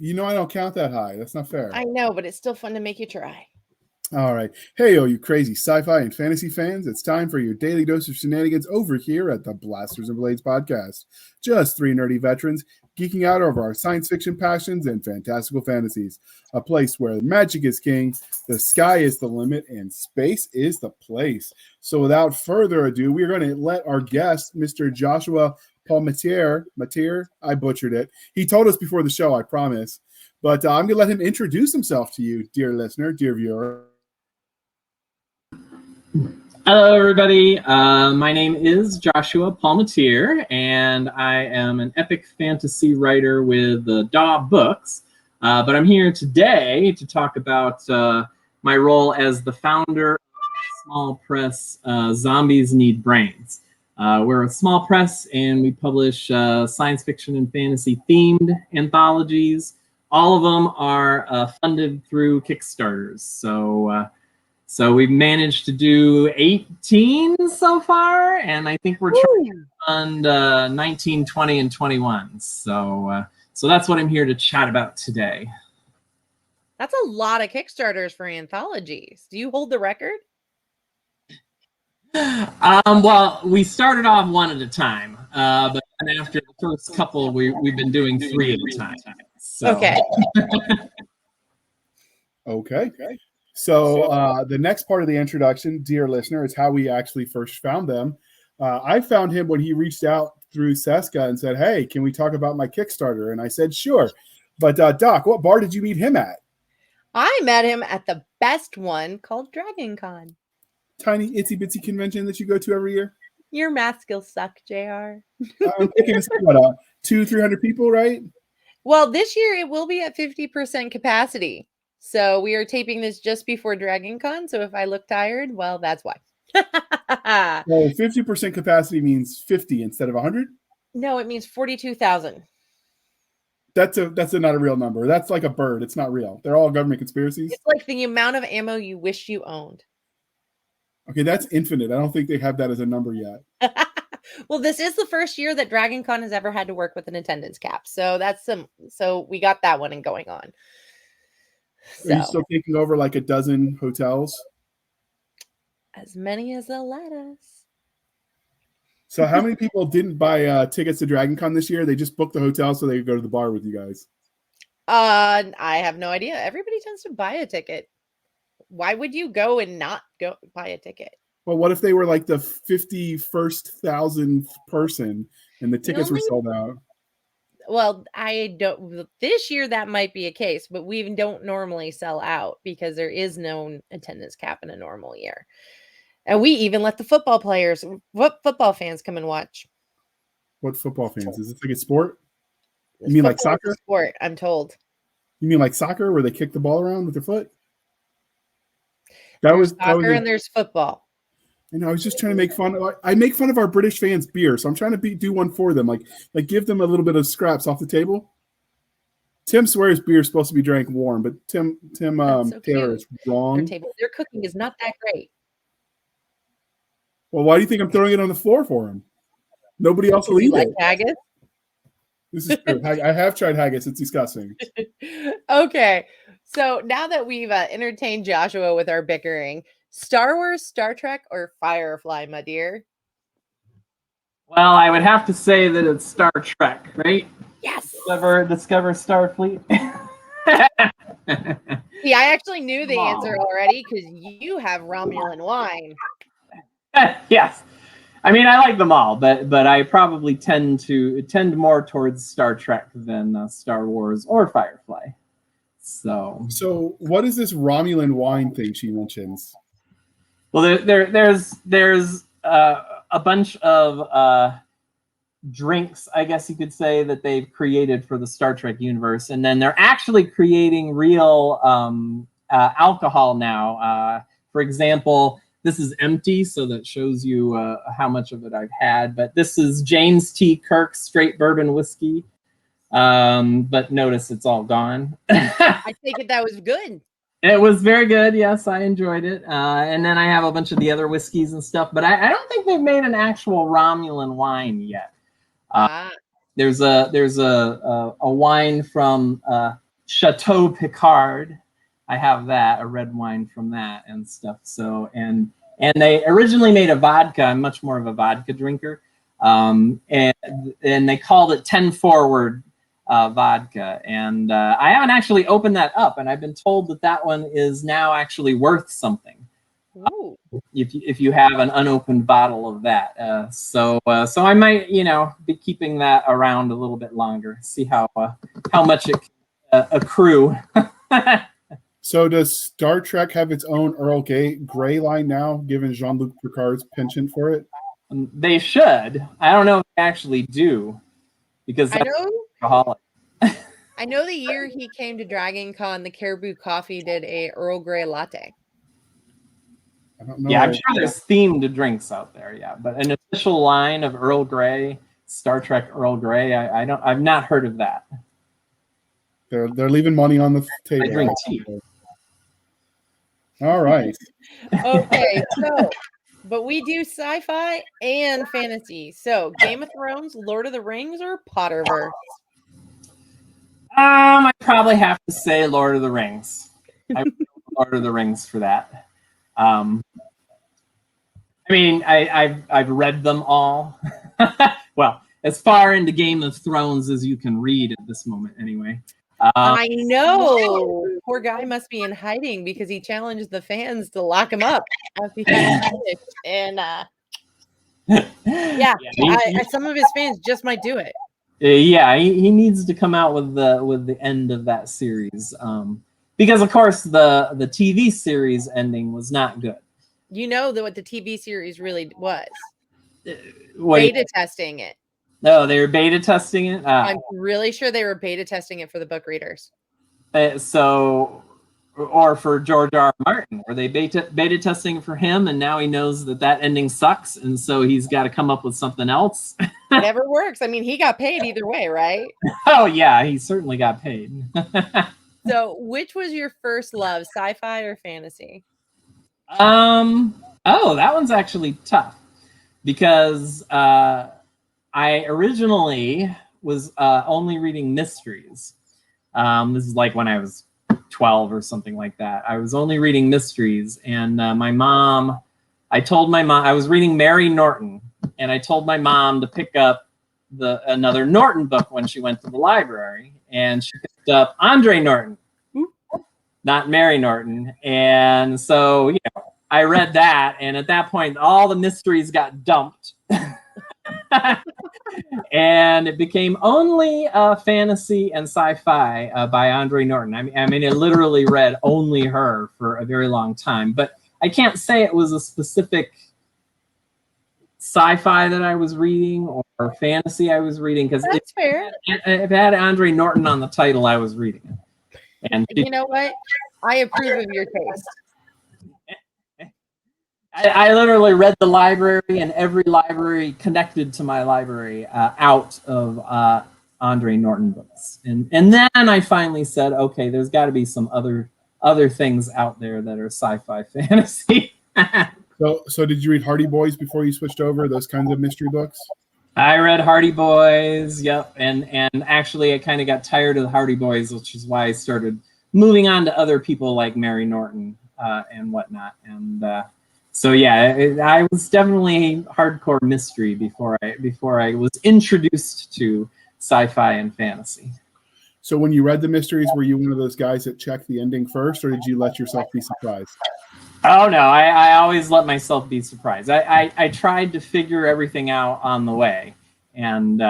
You know I don't count that high. That's not fair. I know, but it's still fun to make you try. All right. Hey, you crazy sci-fi and fantasy fans. It's time for your daily dose of shenanigans over here at the Blasters and Blades podcast. Just three nerdy veterans geeking out over our science fiction passions and fantastical fantasies. A place where magic is king, the sky is the limit, and space is the place. So without further ado, we're going to let our guest, Mr. Joshua Palmatier, I butchered it. He told us before the show, I promise. But I'm going to let him introduce himself to you, dear listener, dear viewer. Hello, everybody. My name is Joshua Palmatier, and I am an epic fantasy writer with DAW Books. But I'm here today to talk about my role as the founder of a small press, Zombies Need Brains. We're a small press, and we publish science fiction and fantasy themed anthologies. All of them are funded through Kickstarters. So we've managed to do 18 so far, and I think we're trying to fund 19, 20, and 21. So that's what I'm here to chat about today. That's a lot of Kickstarters for anthologies. Do you hold the record? Well, we started off one at a time, but after the first couple, we've been doing three at a time. So. Okay. Okay. So the next part of the introduction, dear listener, is how we actually first found them. I found him when he reached out through Cisca and said, hey, can we talk about my Kickstarter? And I said, sure. But Doc, what bar did you meet him at? I met him at the best one called Dragon Con. Tiny itsy bitsy convention that you go to every year? Your math skills suck, JR. I'm thinking it's what, 200-300 people, right? Well, this year it will be at 50% capacity. So we are taping this just before Dragon Con. So if I look tired, well, that's why. Well, 50% capacity means 50 instead of 100? No, it means 42,000. That's not a real number. That's like a bird. It's not real. They're all government conspiracies. It's like the amount of ammo you wish you owned. Okay, that's infinite. I don't think they have that as a number yet. Well, this is the first year that Dragon Con has ever had to work with an attendance cap. So so we got that one going on. So. Are you still taking over like a dozen hotels? As many as they'll let us. So how many people didn't buy tickets to Dragon Con this year? They just booked the hotel so they could go to the bar with you guys. I have no idea. Everybody tends to buy a ticket. Why would you go and not go buy a ticket? Well, what if they were like the 51,000th person and the tickets were sold out? Well, I don't. This year that might be a case, but we don't normally sell out because there is no attendance cap in a normal year. And we even let the football fans come and watch. What football fans? Is it like a sport? You mean like soccer? Sport, I'm told. You mean like soccer where they kick the ball around with their foot? There's soccer and there's football. And I was just trying to make fun. I make fun of our British fans' beer, so I'm trying to do one for them, like give them a little bit of scraps off the table. Tim swears beer is supposed to be drank warm, but Tim Taylor is wrong. Their cooking is not that great. Well, why do you think I'm throwing it on the floor for him? Nobody else will eat it. Haggis? This is true. I have tried haggis. It's disgusting. Okay, so now that we've entertained Joshua with our bickering. Star Wars, Star Trek, or Firefly, my dear? Well, I would have to say that it's Star Trek, right? Yes. Discover Starfleet. See, I actually knew the answer already because you have Romulan wine. Yes. I mean, I like them all, but I probably tend more towards Star Trek than Star Wars or Firefly. So what is this Romulan wine thing she mentions? Well, there's a bunch of drinks, I guess you could say, that they've created for the Star Trek universe, and then they're actually creating real alcohol now. For example, this is empty, so that shows you how much of it I've had. But this is James T. Kirk straight bourbon whiskey. But notice it's all gone. I take it that was good. It was very good. Yes, I enjoyed it. And then I have a bunch of the other whiskeys and stuff, but I don't think they've made an actual Romulan wine yet. There's a wine from Chateau Picard. I have that, a red wine from that and stuff. So and they originally made a vodka. I'm much more of a vodka drinker, and they called it 10 Forward vodka. And I haven't actually opened that up, and I've been told that that one is now actually worth something. Ooh. If you have an unopened bottle of that, so I might be keeping that around a little bit longer, see how much it can accrue. So does Star Trek have its own Earl Grey line now, given Jean-Luc Picard's penchant for it? They should. I don't know if they actually do, because I know. alcoholic. I know the year he came to Dragon Con, the Caribou Coffee did a Earl Grey latte. I don't know. Yeah, I'm sure there's themed drinks out there. Yeah, but an official line of Earl Grey, Star Trek Earl Grey, I've not heard of that. They're leaving money on the table. I drink tea. All right. Okay, so, but we do sci-fi and fantasy. So, Game of Thrones, Lord of the Rings, or Potterverse? I probably have to say Lord of the Rings. I Lord of the Rings for that. I mean, I've read them all. Well, as far into Game of Thrones as you can read at this moment, anyway. I know. Poor guy must be in hiding because he challenged the fans to lock him up after he had finished. And some of his fans just might do it. Yeah, he needs to come out with the end of that series, because of course the TV series ending was not good. You know what the TV series really was? Wait. Beta testing it. No, they were beta testing it. I'm really sure they were beta testing it for the book readers. Or for George R. R. Martin, were they beta testing for him, and now he knows that ending sucks, and so he's got to come up with something else? Whatever works. I mean, he got paid either way, right? Oh yeah, he certainly got paid. So, which was your first love, sci-fi or fantasy? Oh, that one's actually tough, because I originally was only reading mysteries. This is like when I was 12 or something like that. I was only reading mysteries, and I told my mom I was reading Mary Norton, and I told my mom to pick up another Norton book when she went to the library, and she picked up Andre Norton, not Mary Norton. And so I read that, and at that point all the mysteries got dumped. And it became only fantasy and sci-fi by Andre Norton. I mean, I literally read only her for a very long time. But I can't say it was a specific sci-fi that I was reading or fantasy I was reading, because that's fair. If it had Andre Norton on the title, I was reading it. And you know what? I approve of your taste. I literally read the library, and every library connected to my library out of Andre Norton books. And then I finally said, okay, there's got to be some other things out there that are sci-fi fantasy. So did you read Hardy Boys before you switched over, those kinds of mystery books? I read Hardy Boys, yep. And actually I kind of got tired of the Hardy Boys, which is why I started moving on to other people like Mary Norton and whatnot. And so yeah, I was definitely hardcore mystery before I was introduced to sci-fi and fantasy. So when you read the mysteries, were you one of those guys that checked the ending first, or did you let yourself be surprised? Oh no, I always let myself be surprised. I tried to figure everything out on the way, and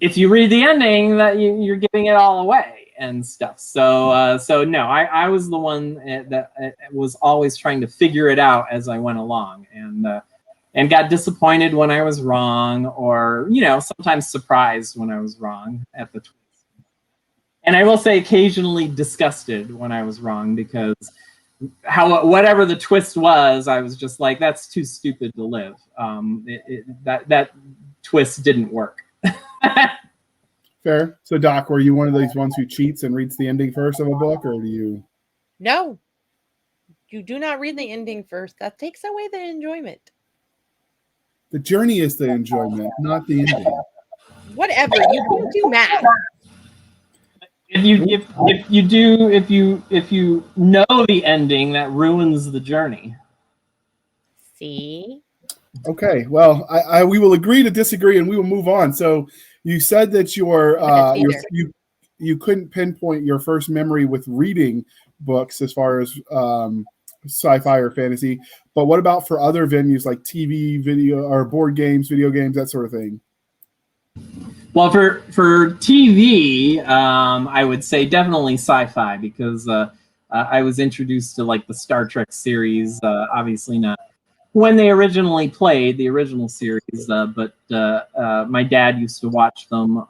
if you read the ending, that you're giving it all away and stuff. So no, I was the one that was always trying to figure it out as I went along, and got disappointed when I was wrong, or sometimes surprised when I was wrong at the twist. And I will say occasionally disgusted when I was wrong, because whatever the twist was, I was just like, that's too stupid to live. That twist didn't work. Fair. So Doc, were you one of those ones who cheats and reads the ending first of a book, or do you? No, you do not read the ending first. That takes away the enjoyment. The journey is the enjoyment, not the ending. Whatever. You can't do math. If you know the ending, that ruins the journey. See? Okay, well, we will agree to disagree, and we will move on. So, you said that you couldn't pinpoint your first memory with reading books as far as sci-fi or fantasy, but what about for other venues like TV, video, or board games, video games, that sort of thing? Well, for TV, I would say definitely sci-fi, because I was introduced to like the Star Trek series, obviously not when they originally played the original series, but my dad used to watch them,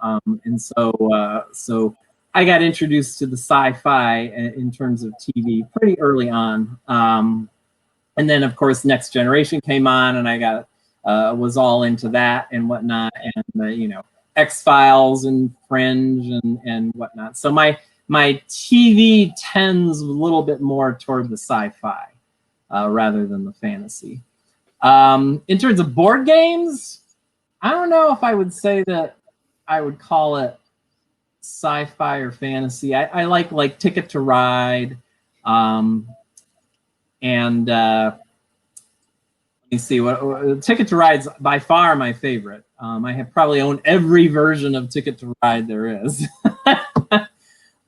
and so I got introduced to the sci-fi in terms of TV pretty early on, and then of course Next Generation came on, and I was all into that and whatnot, and X-Files and Fringe and whatnot. So my TV tends a little bit more toward the sci-fi rather than the fantasy. In terms of board games, I don't know if I would say that I would call it sci-fi or fantasy. I like Ticket to Ride, and let me see, what Ticket to Ride's by far my favorite. I have probably owned every version of Ticket to Ride there is. But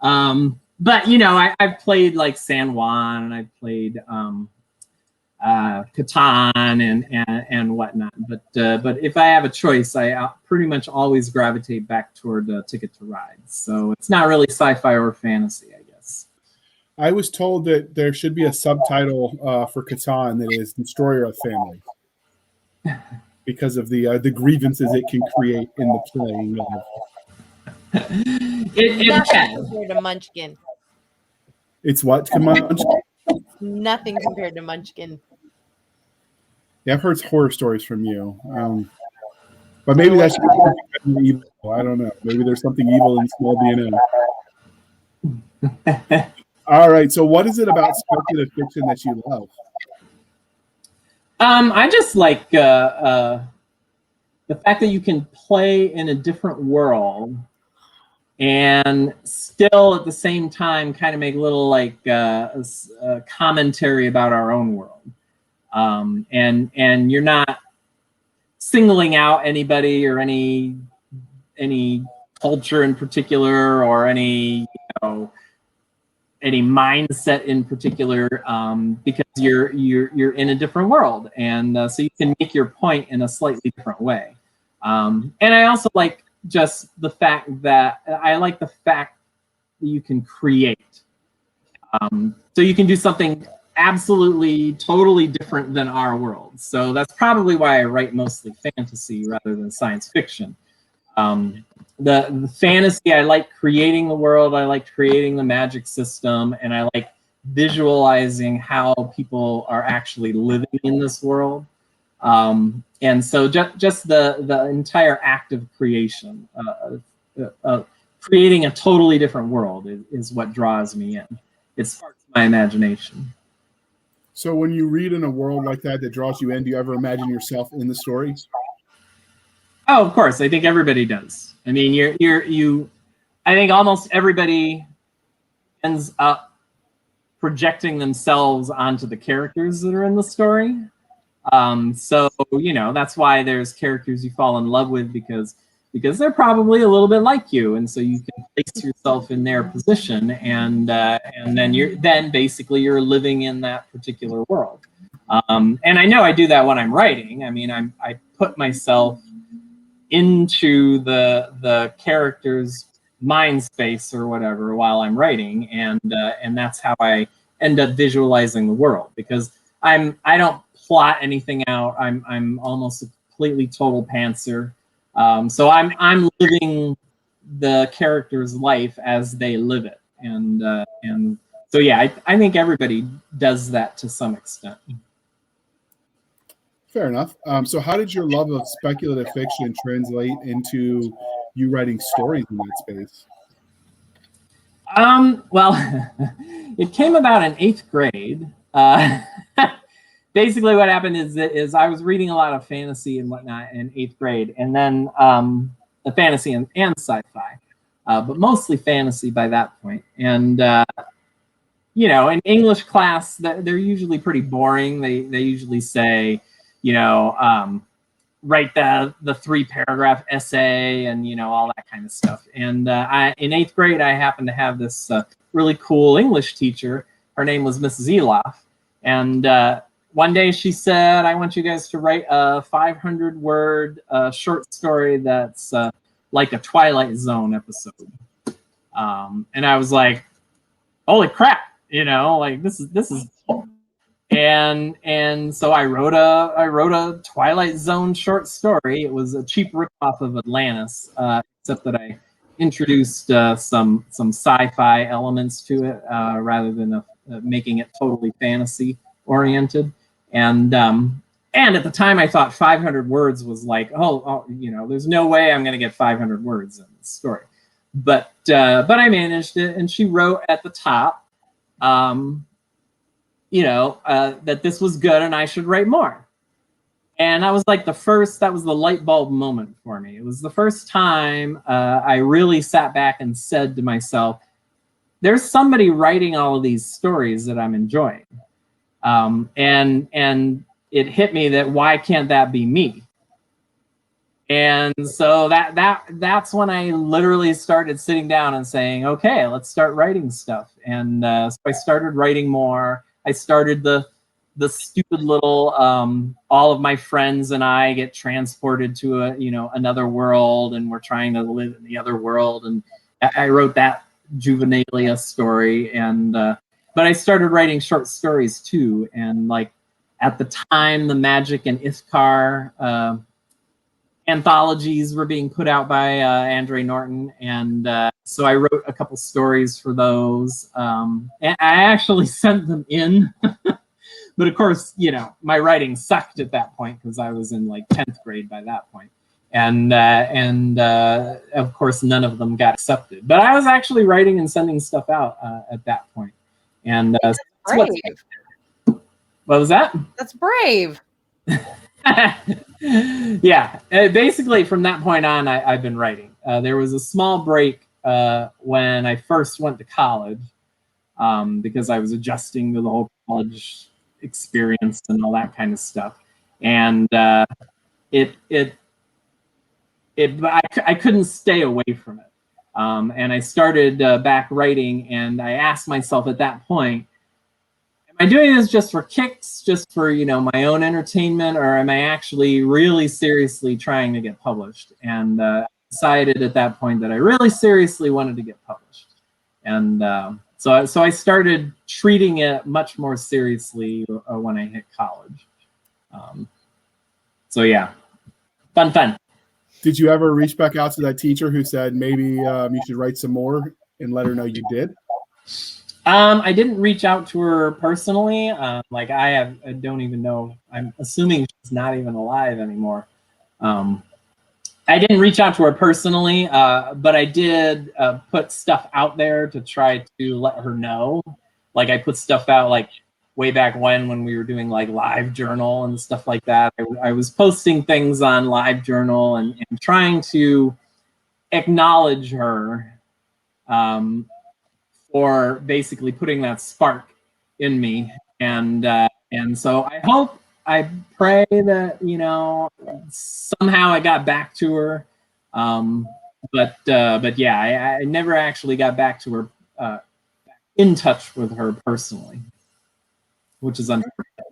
I've played like San Juan, and I've played Catan and whatnot. But if I have a choice, I pretty much always gravitate back toward Ticket to Ride. So it's not really sci-fi or fantasy, I guess. I was told that there should be a subtitle for Catan that is Destroyer of Family, because of the grievances it can create in the playing of. Nothing compared to Munchkin. It's what? Munchkin? Nothing compared to Munchkin. Yeah, I've heard horror stories from you. But maybe that's evil. I don't know. Maybe there's something evil in small DNA. All right. So what is it about speculative fiction that you love? I just like the fact that you can play in a different world and still at the same time kind of make a little like commentary about our own world. And you're not singling out anybody or any culture in particular, or any mindset in particular, because you're in a different world, and so you can make your point in a slightly different way. And I also like just the fact that you can create. So you can do something absolutely totally different than our world. So that's probably why I write mostly fantasy rather than science fiction. The fantasy, I like creating the world, I like creating the magic system, and I like visualizing how people are actually living in this world. And so just the entire act of creation, creating a totally different world is what draws me in. It sparks my imagination. So when you read in a world like that draws you in, do you ever imagine yourself in the story? Oh, of course. I think everybody does. I mean, I think almost everybody ends up projecting themselves onto the characters that are in the story. So that's why there's characters you fall in love with, because they're probably a little bit like you, and so you can place yourself in their position, and then basically you're living in that particular world. And I know I do that when I'm writing. I mean, I put myself into the character's mind space or whatever while I'm writing, and that's how I end up visualizing the world, because I don't plot anything out. I'm almost a completely total pantser. So I'm living the character's life as they live it, and so yeah, I think everybody does that to some extent. Fair enough. So how did your love of speculative fiction translate into you writing stories in that space? Well, it came about in 8th grade. Basically what happened is I was reading a lot of fantasy and whatnot in 8th grade, and then fantasy and sci-fi, but mostly fantasy by that point. And you know, in English class, they're usually pretty boring. They usually say, you know, write the 3-paragraph essay and, you know, all that kind of stuff. And in 8th grade, I happened to have this really cool English teacher. Her name was Mrs. Eloff. And one day she said, I want you guys to write a 500-word short story that's like a Twilight Zone episode. And I was like, holy crap, you know, like this is cool. And so I wrote a Twilight Zone short story. It was a cheap ripoff of Atlantis, except that I introduced some sci-fi elements to it rather than making it totally fantasy oriented. And at the time I thought 500 words was like, oh, you know, there's no way I'm going to get 500 words in this story. But I managed it, and she wrote at the top, you know, that this was good and I should write more. And that was like that was the light bulb moment for me. It was the first time I really sat back and said to myself, there's somebody writing all of these stories that I'm enjoying. And it hit me that why can't that be me? And so that's when I literally started sitting down and saying, okay, let's start writing stuff. And so I started writing more. I started the stupid little all of my friends and I get transported to another world, and we're trying to live in the other world. And I wrote that juvenilia story, and but I started writing short stories too. And like at the time, the Magic and Ithkar anthologies were being put out by Andre Norton, and so I wrote a couple stories for those. And I actually sent them in, but of course, you know, my writing sucked at that point because I was in like 10th grade by that point, and of course, none of them got accepted. But I was actually writing and sending stuff out at that point, and That's brave. What was that? That's brave. Yeah, basically from that point on, I've been writing. There was a small break when I first went to college because I was adjusting to the whole college experience and all that kind of stuff, and I couldn't stay away from it, and I started back writing, and I asked myself at that point, am I doing this just for kicks, just for, you know, my own entertainment, or am I actually really seriously trying to get published? And I decided at that point that I really seriously wanted to get published. And so I started treating it much more seriously when I hit college. So yeah, fun. Did you ever reach back out to that teacher who said maybe you should write some more and let her know you did? I didn't reach out to her personally. Like I don't even know. I'm assuming she's not even alive anymore. I didn't reach out to her personally, but I did put stuff out there to try to let her know. Like I put stuff out like way back when we were doing like LiveJournal and stuff like that. I was posting things on LiveJournal and trying to acknowledge her. For basically putting that spark in me, and so I pray that, you know, somehow I got back to her, but yeah, I never actually got back to her, in touch with her personally, which is unfortunate.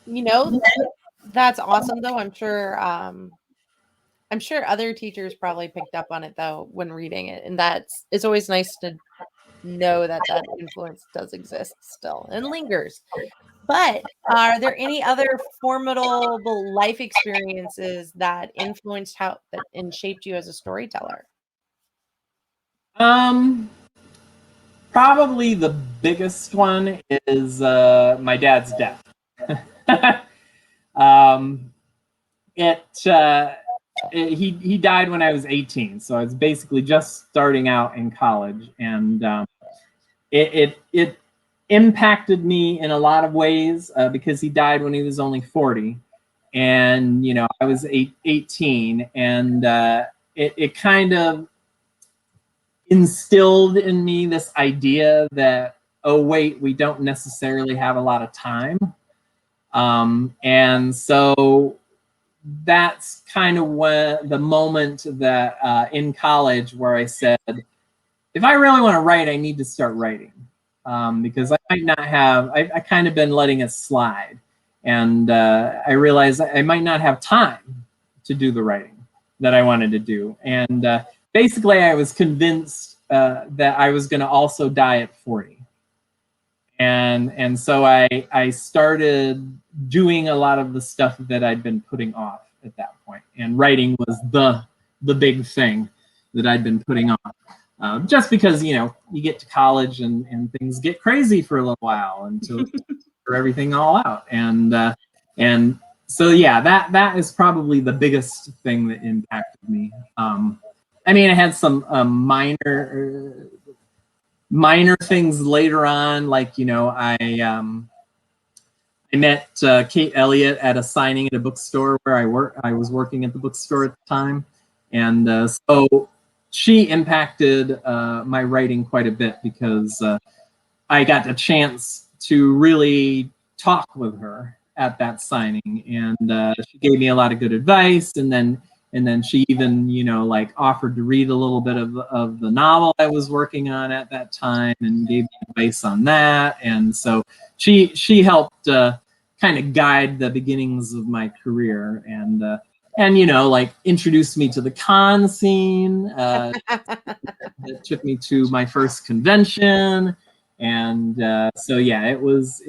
You know, that's awesome though. I'm sure other teachers probably picked up on it though when reading it, and it's always nice to know that influence does exist still and lingers. But are there any other formidable life experiences that influenced and shaped you as a storyteller? Probably the biggest one is my dad's death. He died when I was 18, so I was basically just starting out in college, and it impacted me in a lot of ways because he died when he was only 40, And, you know, I was 18, and it kind of instilled in me this idea that, oh, wait, we don't necessarily have a lot of time. And so that's kind of when the moment that in college where I said, if I really want to write, I need to start writing, because I might not have, I kind of been letting it slide. And I realized I might not have time to do the writing that I wanted to do. And basically, I was convinced that I was going to also die at 40. And so I started doing a lot of the stuff that I'd been putting off at that point. And writing was the big thing that I'd been putting off. Just because, you know, you get to college and things get crazy for a little while until for everything all out. And so, yeah, that is probably the biggest thing that impacted me. I mean, I had some minor things later on, like, you know, I met Kate Elliott at a signing at a bookstore where I was working at the bookstore at the time. And so she impacted my writing quite a bit, because I got a chance to really talk with her at that signing, and she gave me a lot of good advice. And then she even, you know, like offered to read a little bit of the novel I was working on at that time, and gave me advice on that. And so she helped kind of guide the beginnings of my career, and you know, like introduced me to the con scene. That took me to my first convention. And so, yeah, it was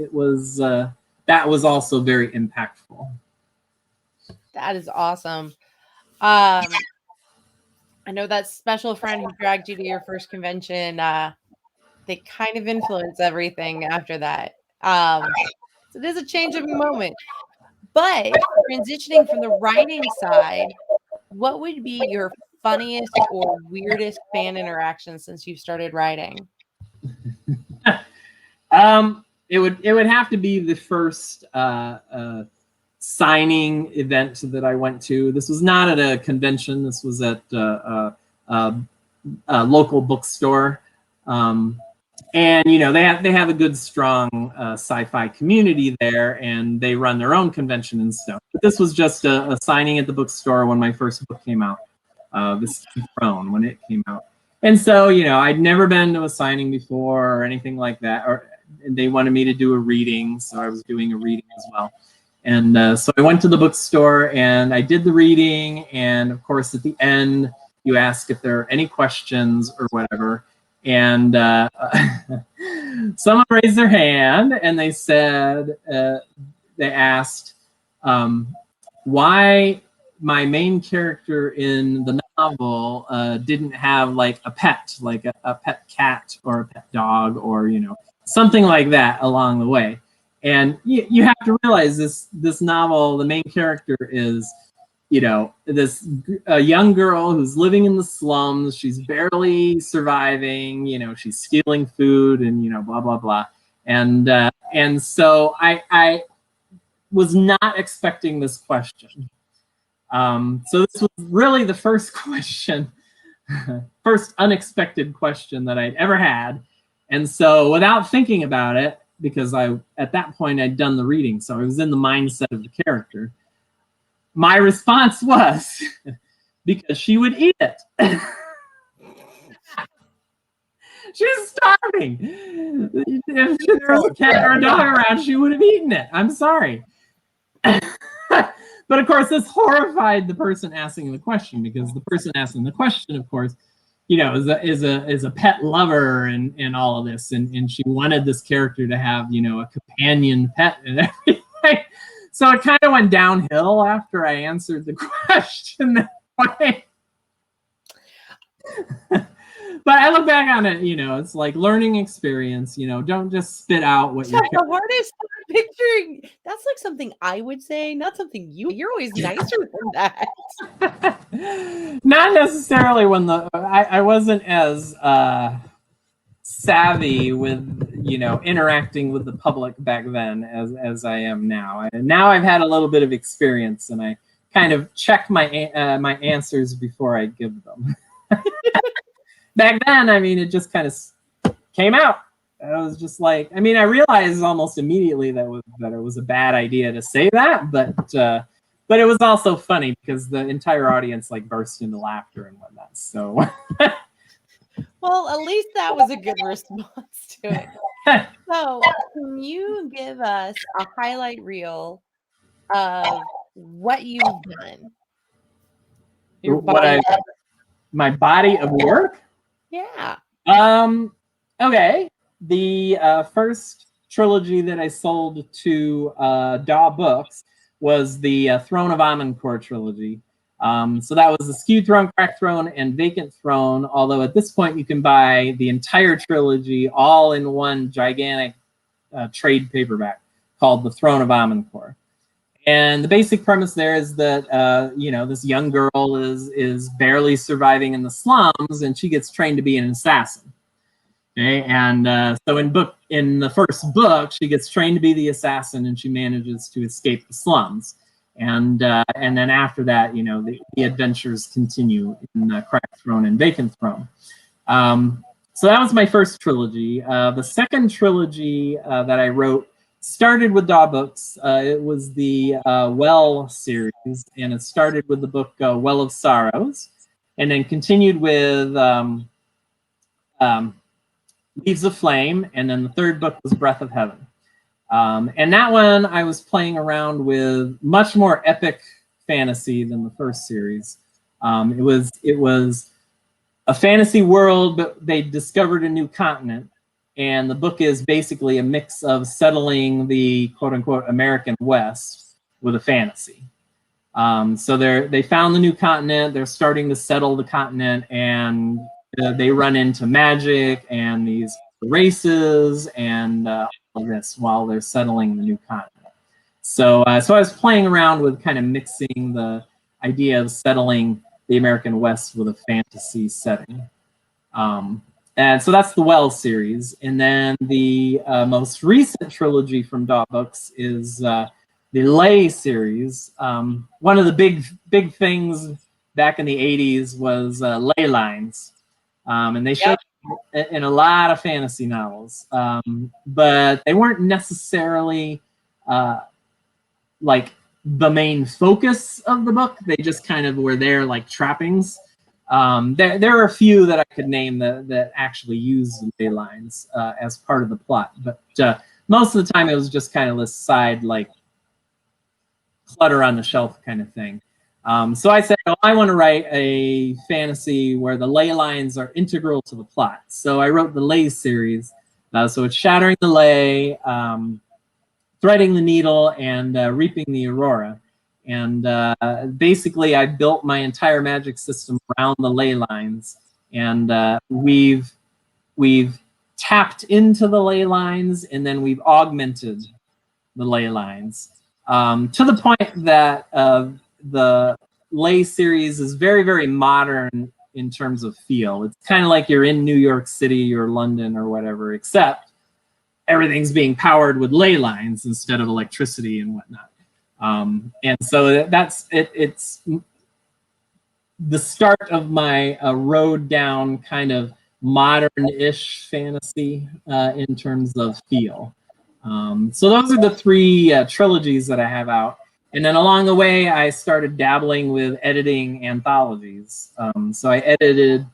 that was also very impactful. That is awesome. I know that special friend who dragged you to your first convention, they kind of influence everything after that. So it is a change of moment. But transitioning from the writing side, what would be your funniest or weirdest fan interaction since you've started writing? It would have to be the first signing event that I went to. This was not at a convention. This was at a local bookstore, and you know, they have a good, strong sci-fi community there, and they run their own convention and stuff. But this was just a signing at the bookstore when my first book came out, this Throne, when it came out. And so, you know, I'd never been to a signing before or anything like that, and they wanted me to do a reading, so I was doing a reading as well. And so I went to the bookstore and I did the reading, and of course at the end you ask if there are any questions or whatever. And someone raised their hand and they said, they asked why my main character in the novel didn't have like a pet, like a pet cat or a pet dog, or, you know, something like that along the way. And you have to realize this novel, the main character is, you know, a young girl who's living in the slums. She's barely surviving. You know, she's stealing food and, you know, blah blah blah. And so I was not expecting this question. So this was really the first question, first unexpected question that I'd ever had. And so without thinking about it, because at that point I'd done the reading, so I was in the mindset of the character, my response was, because she would eat it. She's starving. If there was a cat or a dog around, she would have eaten it. I'm sorry. But of course, this horrified the person asking the question, because the person asking the question, of course, you know, is a pet lover and all of this, and she wanted this character to have, you know, a companion pet and everything. So it kind of went downhill after I answered the question that way. But I look back on it, you know, it's like learning experience. You know, don't just spit out what you're. The hardest picturing. That's like something I would say, not something you're always nicer than that. Not necessarily when I wasn't as savvy with, you know, interacting with the public back then as I am now. And now I've had a little bit of experience, and I kind of check my my answers before I give them. Back then, I mean, it just kind of came out. I was just like, I mean, I realized almost immediately that it was a bad idea to say that, but it was also funny because the entire audience like burst into laughter and whatnot. So, well, at least that was a good response to it. So, can you give us a highlight reel of what you've done? My body of work? Yeah. Okay. The first trilogy that I sold to DAW Books was the Throne of Almond trilogy. So that was the Skewed Throne, Cracked Throne, and Vacant Throne, although at this point you can buy the entire trilogy all in one gigantic trade paperback called the Throne of Almond. And the basic premise there is that, you know, this young girl is barely surviving in the slums, and she gets trained to be an assassin. Okay, and so in the first book, she gets trained to be the assassin, and she manages to escape the slums. And then after that, you know, the adventures continue in Cracked Throne and Vacant Throne. So that was my first trilogy. The second trilogy that I wrote started with DAW Books. It was the Well series, and it started with the book Well of Sorrows, and then continued with Leaves of Flame, and then the third book was Breath of Heaven. And that one I was playing around with much more epic fantasy than the first series. It was a fantasy world, but they discovered a new continent. And the book is basically a mix of settling the quote-unquote American West with a fantasy. So they found the new continent, they're starting to settle the continent, and they run into magic and these races and all of this while they're settling the new continent. So I was playing around with kind of mixing the idea of settling the American West with a fantasy setting. And so that's the Well series. And then the most recent trilogy from DAW Books is the Lay series. One of the big things back in the 80s was ley lines. And they showed in a lot of fantasy novels. But they weren't necessarily like the main focus of the book. They just kind of were there like trappings. There are a few that I could name that actually use ley lines as part of the plot, but most of the time it was just kind of this side like clutter on the shelf kind of thing. So I said, oh, I want to write a fantasy where the ley lines are integral to the plot. So I wrote the Lay series. So it's Shattering the Lay, Threading the Needle, and Reaping the Aurora. And basically, I built my entire magic system around the ley lines, and we've tapped into the ley lines, and then we've augmented the ley lines to the point that the Lay series is very, very modern in terms of feel. It's kind of like you're in New York City or London or whatever, except everything's being powered with ley lines instead of electricity and whatnot. And so that's it. It's the start of my road down kind of modern-ish fantasy in terms of feel. So those are the three trilogies that I have out. And then along the way, I started dabbling with editing anthologies. So I edited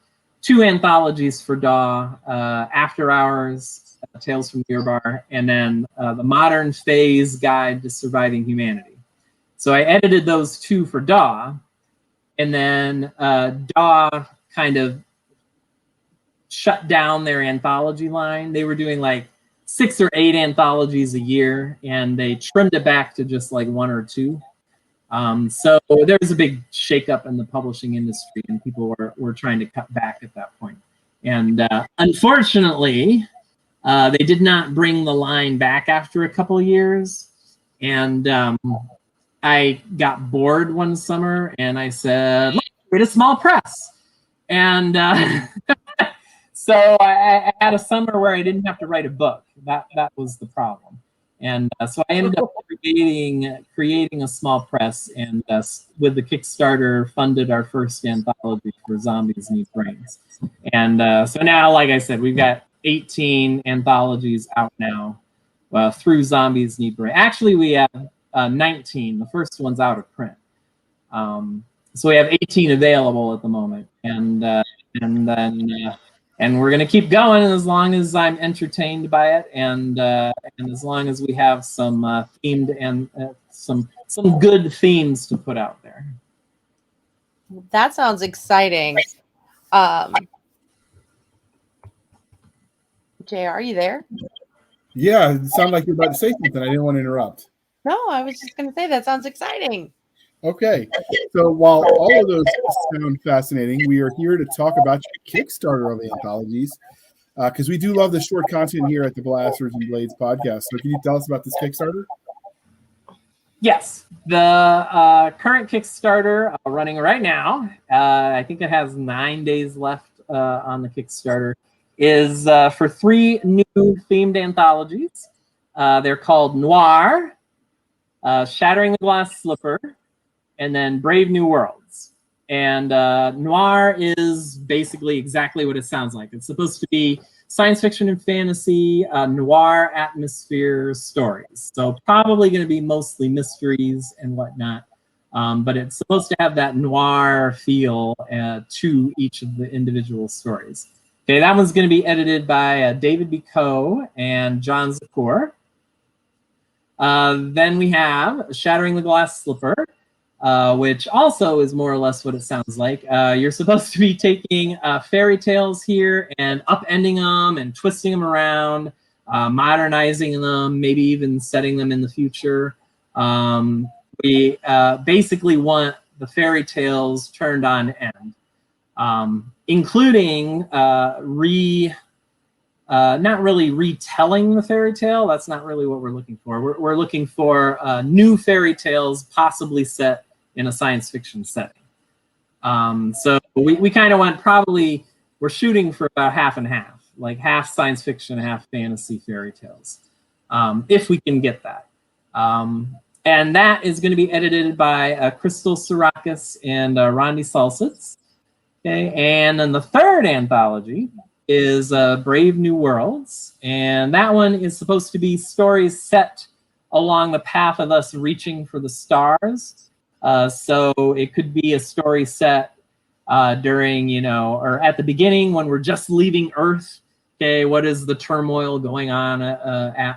2 anthologies for DAW, After Hours, Tales from Garber, and then the Modern Phase Guide to Surviving Humanity. So I edited those 2 for DAW, and then DAW kind of shut down their anthology line. They were doing like 6 or 8 anthologies a year, and they trimmed it back to just like 1 or 2. So there was a big shakeup in the publishing industry, and people were trying to cut back at that point. And unfortunately, they did not bring the line back after a couple of years. And I got bored one summer, and I said, "Look, create a small press." And So I had a summer where I didn't have to write a book. That was the problem. And so I ended up creating a small press, and with the Kickstarter funded our first anthology for Zombies Need Brains. And so now, like I said, we've got 18 anthologies out now through Zombies Need Brains. Actually, we have 19. The first one's out of print. So we have 18 available at the moment, and we're gonna keep going as long as I'm entertained by it, and as long as we have some themed and some good themes to put out there. That sounds exciting. JR, are you there? Yeah, it sounded like you're about to say something. I didn't want to interrupt. No, I was just going to say that sounds exciting. Okay, so while all of those sound fascinating, we are here to talk about your Kickstarter of the anthologies, because we do love the short content here at the Blasters and Blades podcast. So can you tell us about this Kickstarter? Yes, the current Kickstarter running right now, I think it has 9 days left on the Kickstarter, is for 3 new themed anthologies. They're called Noir, Shattering the Glass Slipper, and then Brave New Worlds. And Noir is basically exactly what it sounds like. It's supposed to be science fiction and fantasy, noir atmosphere stories. So probably going to be mostly mysteries and whatnot. But it's supposed to have that noir feel to each of the individual stories. Okay, that one's going to be edited by David B. Coe and John Zakor. Then we have Shattering the Glass Slipper, which also is more or less what it sounds like. You're supposed to be taking fairy tales here and upending them and twisting them around, modernizing them, maybe even setting them in the future. We basically want the fairy tales turned on end, including not really retelling the fairy tale. That's not really what we're looking for. We're looking for new fairy tales, possibly set in a science fiction setting. So we kind of want we're shooting for about half and half, like half science fiction, half fantasy fairy tales, if we can get that. And that is going to be edited by Crystal Sirakis and Rondi Salsitz. Okay, and then the third anthology is Brave New Worlds, and that one is supposed to be stories set along the path of us reaching for the stars. So it could be a story set during, or at the beginning when we're just leaving Earth. Okay, what is the turmoil going on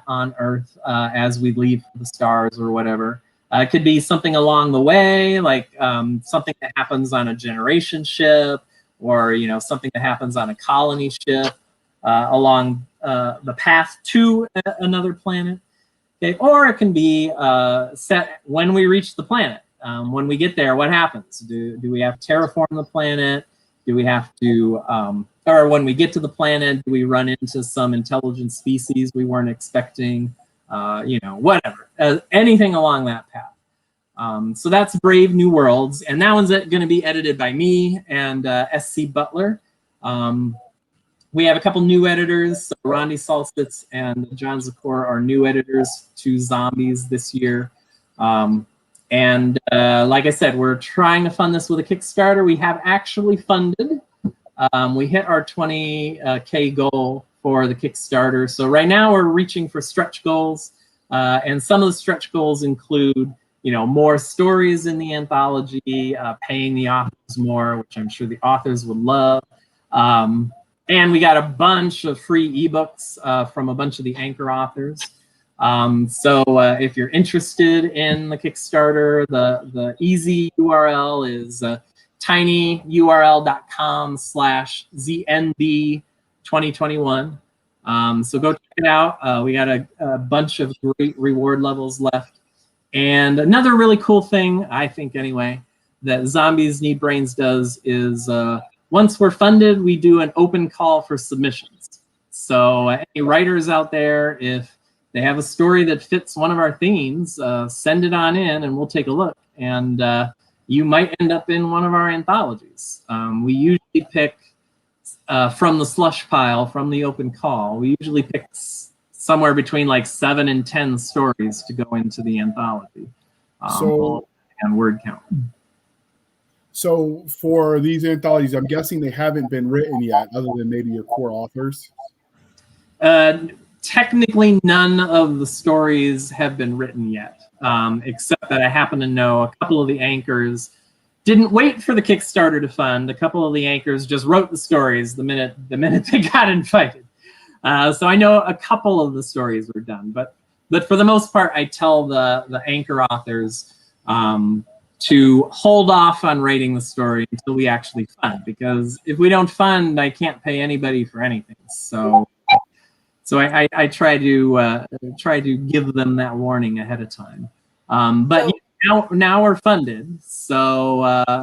on Earth as we leave the stars or whatever? It could be something along the way, like something that happens on a generation ship, or something that happens on a colony ship along the path to another planet. Okay, or it can be set when we reach the planet. When we get there, what happens? Do we have to terraform the planet? Do we have to, or when we get to the planet, do we run into some intelligent species we weren't expecting? Whatever, anything along that path. So that's Brave New Worlds, and that one's going to be edited by me and S.C. Butler. We have a couple new editors. So Rondi Salsitz and John Zakor are new editors to Zombies this year. And like I said, we're trying to fund this with a Kickstarter. We have actually funded. We hit our 20K goal for the Kickstarter. So right now we're reaching for stretch goals. And some of the stretch goals include, more stories in the anthology, paying the authors more, which I'm sure the authors would love. And we got a bunch of free ebooks from a bunch of the anchor authors. So if you're interested in the Kickstarter, the easy URL is tinyurl.com/ZNB2021. So go check it out. We got a bunch of great reward levels left. And another really cool thing, I think anyway, that Zombies Need Brains does is once we're funded, we do an open call for submissions. So any writers out there, if they have a story that fits one of our themes, send it on in and we'll take a look. And you might end up in one of our anthologies. We usually pick from the slush pile, from the open call. We usually pick somewhere between like 7 and 10 stories to go into the anthology. And word count. So for these anthologies, I'm guessing they haven't been written yet, other than maybe your core authors. Technically, none of the stories have been written yet, except that I happen to know a couple of the anchors didn't wait for the Kickstarter to fund. A couple of the anchors just wrote the stories the minute they got invited. So I know a couple of the stories were done, but for the most part, I tell the anchor authors to hold off on writing the story until we actually fund, because if we don't fund, I can't pay anybody for anything. So I try to give them that warning ahead of time. But now we're funded, so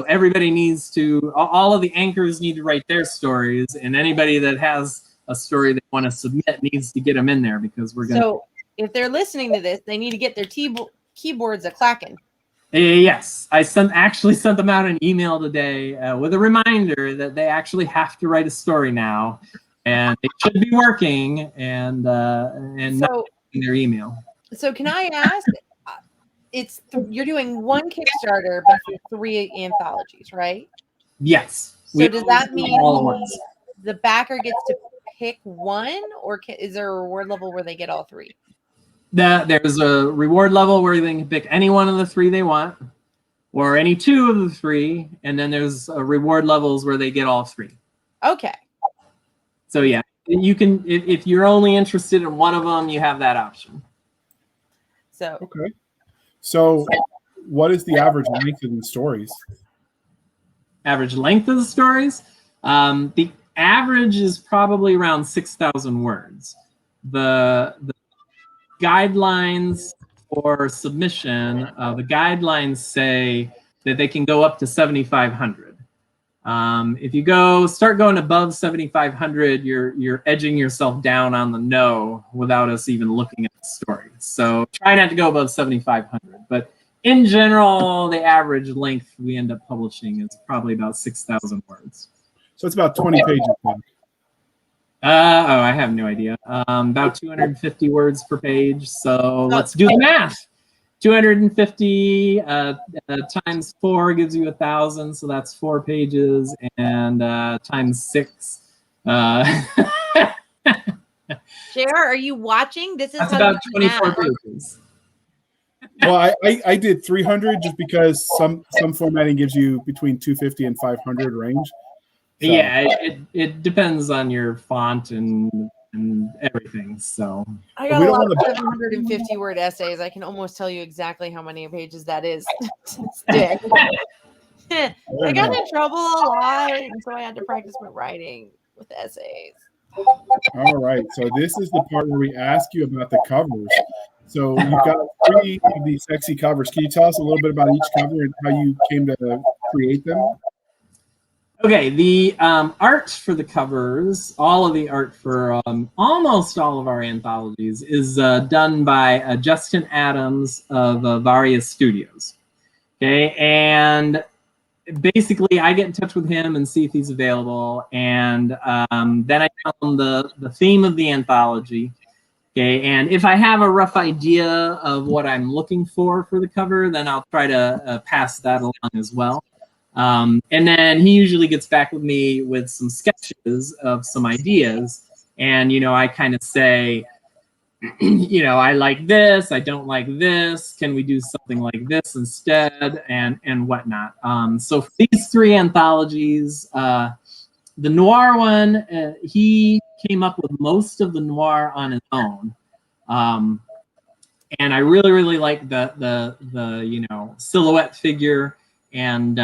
everybody needs to. All of the anchors need to write their stories, and anybody that has a story they want to submit needs to get them in there, because we're gonna. So if they're listening to this, they need to get their keyboards a clacking. Yes, I actually sent them out an email today with a reminder that they actually have to write a story now, and it should be working, and not in their email. So can I ask? You're doing one Kickstarter, but for 3 anthologies, right? Yes. So does that mean the backer gets to pick one, or is there a reward level where they get all 3? There's a reward level where they can pick any one of the 3 they want, or any 2 of the 3, and then there's reward levels where they get all 3. Okay. So yeah, you can, if you're only interested in one of them, you have that option. So okay. So what is the average length of these stories? Average length of the stories? The average is probably around 6,000 words. The guidelines for submission, the guidelines say that they can go up to 7,500. If you start going above 7,500, you're edging yourself down on the no without us even looking at the story. So try not to go above 7,500. But in general, the average length we end up publishing is probably about 6,000 words. So it's about 20 pages. I have no idea. About 250 words per page. So let's do the math. 250 times 4 gives you 1,000. So that's 4 pages, and times 6. JR, are you watching? This is That's about 24 pages. Well, I did 300 just because some formatting gives you between 250 and 500 range. So. Yeah, it depends on your font and everything. So I got a lot of 750 word essays. I can almost tell you exactly how many pages that is. I got in trouble a lot, and so I had to practice my writing with essays. All right, so this is the part where we ask you about the covers. So you've got 3 of these sexy covers. Can you tell us a little bit about each cover and how you came to create them? Okay, the art for the covers, all of the art for almost all of our anthologies is done by Justin Adams of Various Studios. Okay, and basically I get in touch with him and see if he's available, and then I tell him the theme of the anthology. Okay, and if I have a rough idea of what I'm looking for the cover, then I'll try to pass that along as well. And then he usually gets back with me with some sketches of some ideas, and I kind of say, I like this, I don't like this, can we do something like this instead, and whatnot. So for these 3 anthologies, the noir one, he came up with most of the noir on his own, and I really like the silhouette figure, and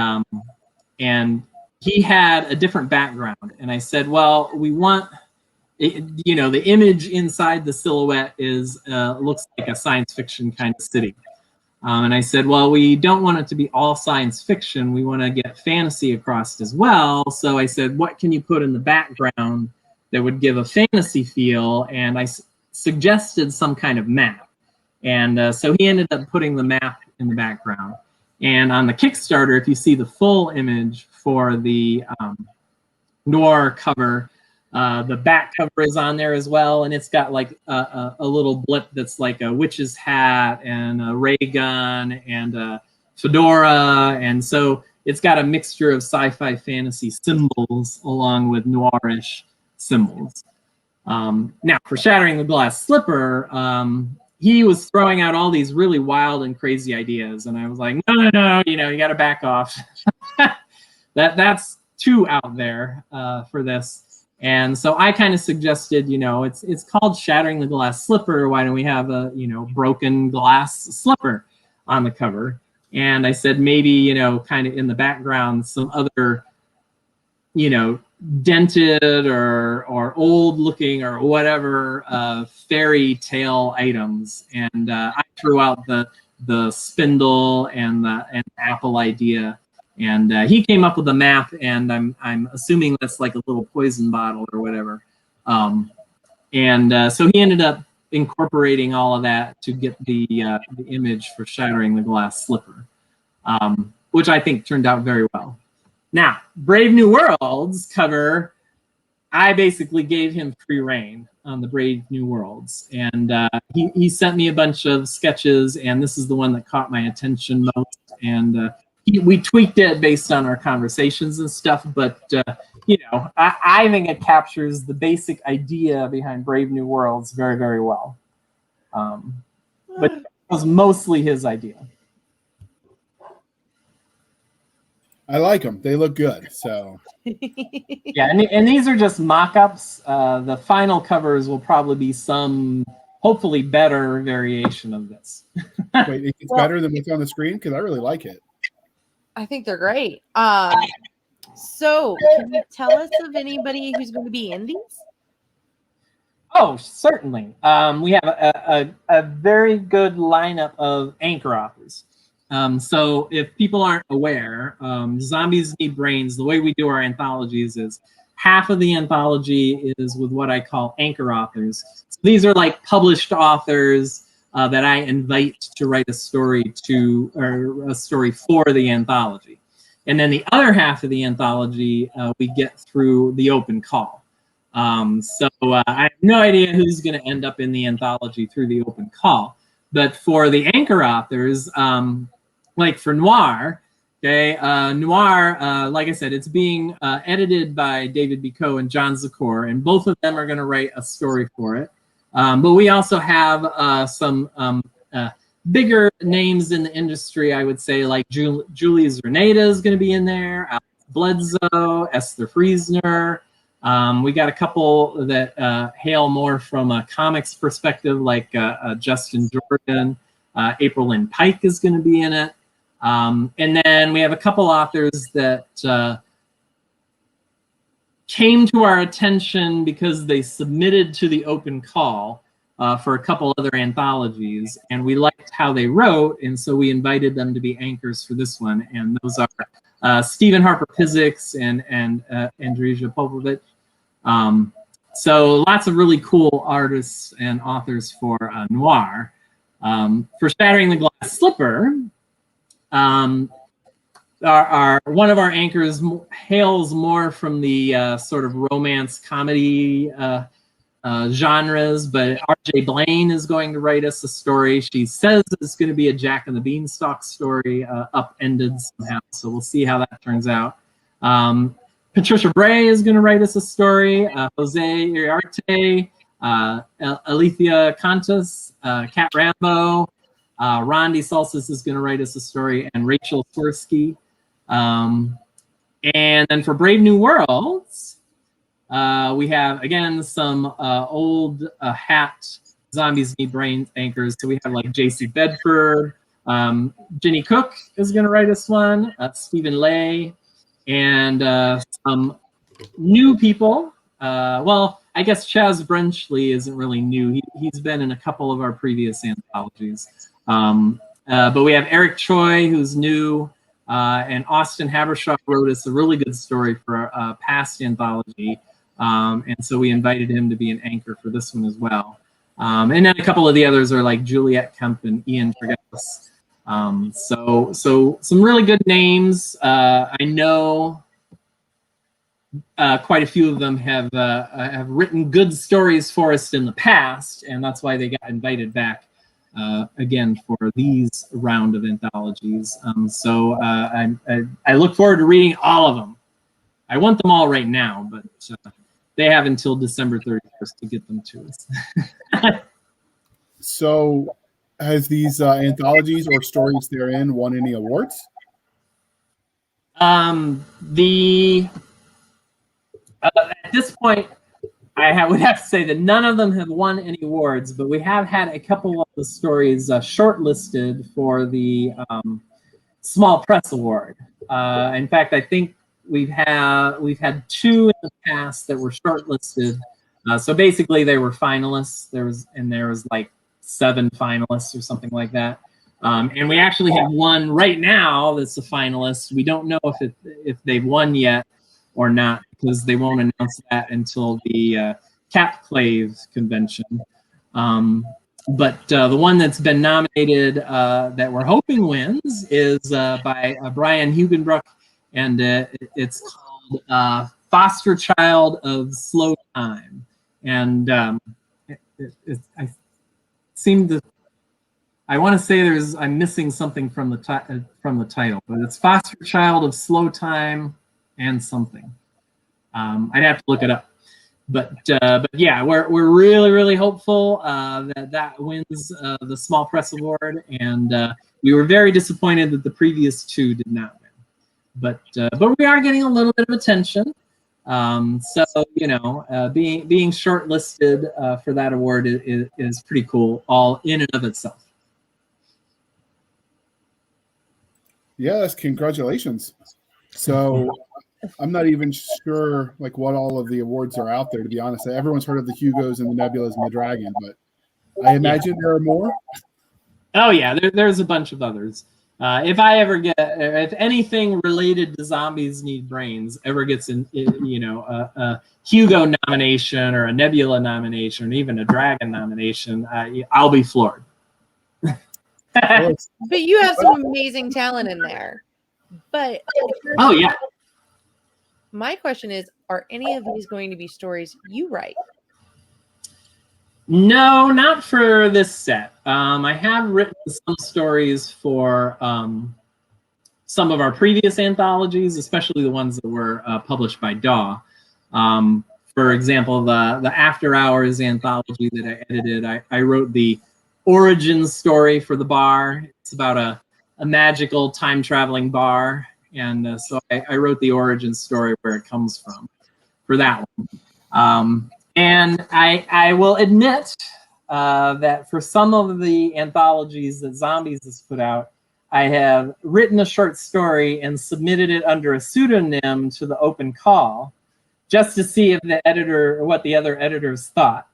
he had a different background, and I said, well, we want the image inside the silhouette is looks like a science fiction kind of city. And I said, well, we don't want it to be all science fiction. We want to get fantasy across as well. So I said, what can you put in the background that would give a fantasy feel? And I suggested some kind of map. And so he ended up putting the map in the background. And on the Kickstarter, if you see the full image for the Noir cover. The back cover is on there as well, and it's got like a little blip that's like a witch's hat and a ray gun and a fedora, and so it's got a mixture of sci-fi fantasy symbols along with noirish symbols. Now, for Shattering the Glass Slipper, he was throwing out all these really wild and crazy ideas, and I was like, no, you got to back off. That's too out there for this. And so I kind of suggested, it's called Shattering the Glass Slipper. Why don't we have a, broken glass slipper on the cover? And I said maybe, kind of in the background, some other, dented or old looking or whatever fairy tale items. And I threw out the spindle and the apple idea. And he came up with a map, and I'm assuming that's like a little poison bottle or whatever. So he ended up incorporating all of that to get the image for Shattering the Glass Slipper, which I think turned out very well. Now, Brave New Worlds cover, I basically gave him free reign on the Brave New Worlds. And he sent me a bunch of sketches, and this is the one that caught my attention most. And we tweaked it based on our conversations and stuff, but I think it captures the basic idea behind Brave New Worlds very, very well. But it was mostly his idea. I like them. They look good. So yeah, and these are just mock-ups. The final covers will probably be some hopefully better variation of this. Wait, it's better than what's on the screen? Because I really like it. I think they're great. So can you tell us of anybody who's going to be in these? Oh, certainly. We have a very good lineup of anchor authors. So if people aren't aware, Zombies Need Brains, the way we do our anthologies is half of the anthology is with what I call anchor authors. So these are like published authors that I invite to write a story or a story for the anthology. And then the other half of the anthology we get through the open call. So I have no idea who's going to end up in the anthology through the open call. But for the anchor authors, like for Noir, Noir, like I said, it's being edited by David Bicot and John Zakor, and both of them are going to write a story for it. But we also have some bigger names in the industry, I would say, like Julie Zerneda is going to be in there, Alex Bledsoe, Esther Friesner. We got a couple that hail more from a comics perspective, like Justin Jordan. April Lynn Pike is going to be in it. And then we have a couple authors that came to our attention because they submitted to the open call for a couple other anthologies, and we liked how they wrote, and so we invited them to be anchors for this one. And those are Stephen Harper Physics and Andrija Popovic. So lots of really cool artists and authors for Noir. For Shattering the Glass Slipper, one of our anchors hails more from the sort of romance comedy genres, but R.J. Blaine is going to write us a story. She says it's going to be a Jack and the Beanstalk story, upended somehow, so we'll see how that turns out. Patricia Bray is going to write us a story. Jose Iriarte, Alethea Contas, Kat Rambo, Rondi Salsis is going to write us a story, and Rachel Swirsky. And then for Brave New Worlds, we have, again, some old hat Zombies Need Brains anchors. So we have like J.C. Bedford, Jenny Cook is going to write us one, Stephen Lay, and some new people. Well, I guess Chaz Brunchley isn't really new. He's been in a couple of our previous anthologies. But we have Eric Choi, who's new, and Austin Habershaw wrote us a really good story for a past anthology. And so we invited him to be an anchor for this one as well. And then a couple of the others are like Juliet Kemp and Ian Tregellis. So some really good names. I know quite a few of them have written good stories for us in the past, and that's why they got invited back again for these round of anthologies. So I look forward to reading all of them. I want them all right now, but they have until December 31st to get them to us. So, has these anthologies or stories therein won any awards? At this point, would have to say that none of them have won any awards, but we have had a couple of the stories shortlisted for the Small Press Award. In fact, I think we've had two in the past that were shortlisted. So basically, they were finalists. There was like 7 finalists or something like that. And we actually have one right now that's a finalist. We don't know if they've won yet or not, because they won't announce that until the Capclave convention. But the one that's been nominated that we're hoping wins is by Brian Hugenbrook, and it's called Foster Child of Slow Time. And I want to say I'm missing something from the title, but it's Foster Child of Slow Time and something. I'd have to look it up. But yeah, we're really hopeful that wins the Small Press Award, and we were very disappointed that the previous 2 did not win. But we are getting a little bit of attention. So being shortlisted for that award is pretty cool, all in and of itself. Yes, congratulations. So I'm not even sure like what all of the awards are out there, to be honest. Everyone's heard of the Hugos and the Nebulas and the Dragon, but I imagine there are more. Oh yeah, there's a bunch of others. If anything related to Zombies Need Brains ever gets a Hugo nomination or a Nebula nomination or even a Dragon nomination, I'll be floored. But you have some amazing talent in there. But oh yeah. My question is, are any of these going to be stories you write? No, not for this set. I have written some stories for some of our previous anthologies, especially the ones that were published by DAW. For example, the After Hours anthology that I edited, I wrote the origin story for the bar. It's about a magical time-traveling bar. And so I wrote the origin story where it comes from for that one. And I will admit that for some of the anthologies that Zombies has put out, I have written a short story and submitted it under a pseudonym to the open call, just to see if the editor or what the other editors thought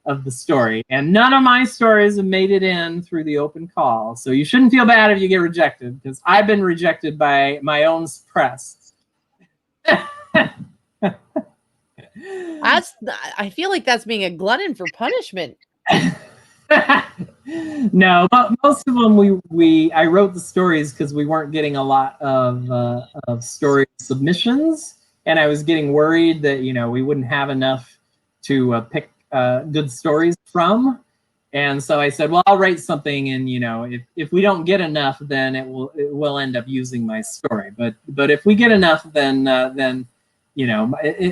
of the story. And none of my stories have made it in through the open call. So you shouldn't feel bad if you get rejected, because I've been rejected by my own press. I feel like that's being a glutton for punishment. No, most of them I wrote the stories because we weren't getting a lot of story submissions, and I was getting worried that we wouldn't have enough to pick good stories from. And so I said, well, I'll write something, and if we don't get enough, then it will end up using my story. But if we get enough, then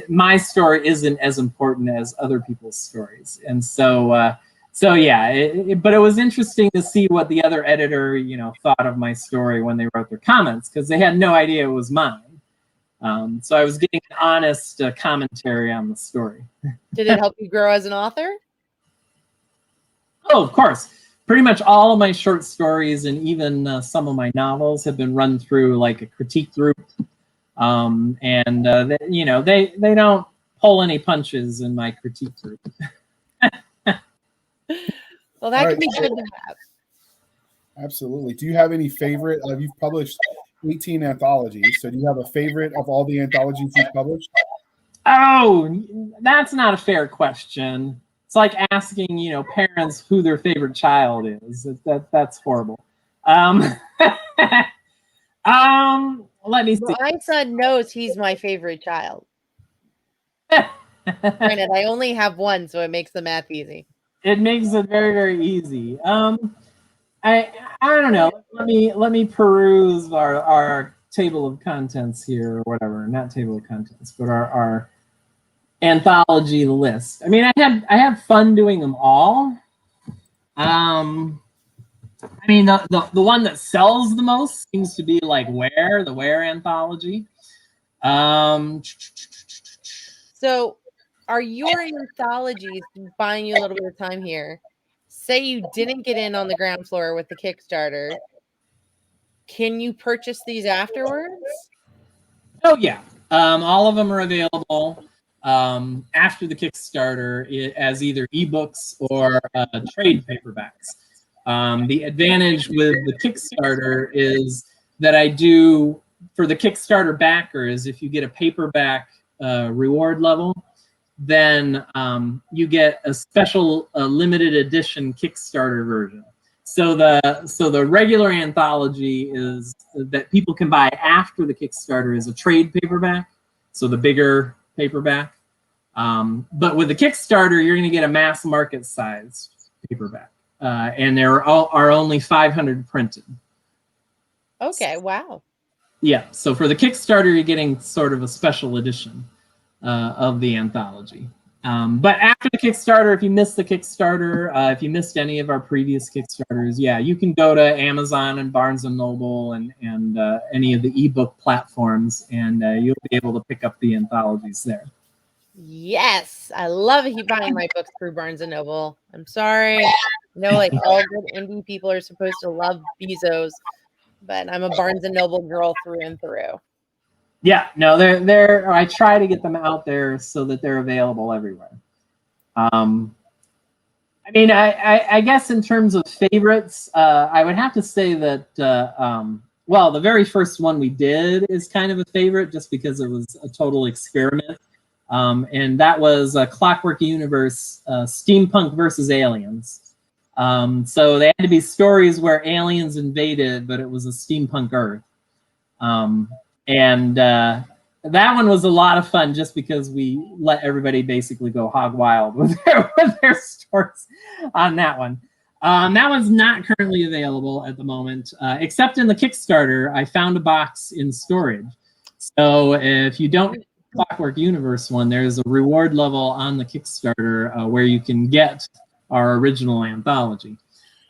my story isn't as important as other people's stories. And so yeah, but it was interesting to see what the other editor thought of my story when they wrote their comments, because they had no idea it was mine. So I was getting an honest commentary on the story. Did it help you grow as an author? Oh, of course. Pretty much all of my short stories and even some of my novels have been run through like a critique group. They don't pull any punches in my critique group. Well, that can be good to have. Absolutely. Do you have any favorite? You've published 18 anthologies. So do you have a favorite of all the anthologies you've published? Oh, that's not a fair question. It's like asking, parents who their favorite child is. That's horrible. Let me see. My son knows he's my favorite child. Granted, I only have one, so it makes the math easy. It makes it very, very easy. I don't know. Let me peruse our table of contents here, or whatever. Not table of contents, but our anthology list. I mean, I have fun doing them all. I mean, the one that sells the most seems to be like the Where anthology. So, are your anthologies, buying you a little bit of time here, say you didn't get in on the ground floor with the Kickstarter, can you purchase these afterwards? Oh yeah, all of them are available after the Kickstarter as either ebooks or trade paperbacks. The advantage with the Kickstarter is that I do, for the Kickstarter backers, if you get a paperback reward level, then you get a special limited edition Kickstarter version. So the regular anthology is that people can buy after the Kickstarter is a trade paperback, so the bigger paperback. But with the Kickstarter, you're going to get a mass market size paperback, and there are only 500 printed. Okay, wow. Yeah, so for the Kickstarter, you're getting sort of a special edition of the anthology. But after the Kickstarter, if you missed the Kickstarter, if you missed any of our previous Kickstarters, yeah, you can go to Amazon and Barnes & Noble and any of the ebook platforms, and you'll be able to pick up the anthologies there. Yes, I love buying my books through Barnes & Noble. I'm sorry. I know like all good indie people are supposed to love Bezos, but I'm a Barnes & Noble girl through and through. Yeah, no, they're. I try to get them out there so that they're available everywhere. I mean, I guess in terms of favorites, I would have to say that well, the very first one we did is kind of a favorite just because it was a total experiment, and that was Clockwork Universe, Steampunk versus Aliens. So they had to be stories where aliens invaded, but it was a steampunk Earth. And that one was a lot of fun just because we let everybody basically go hog wild with their stories on that one. That one's not currently available at the moment, except in the Kickstarter. I found a box in storage. So if you don't Clockwork Universe one, there's a reward level on the Kickstarter where you can get our original anthology.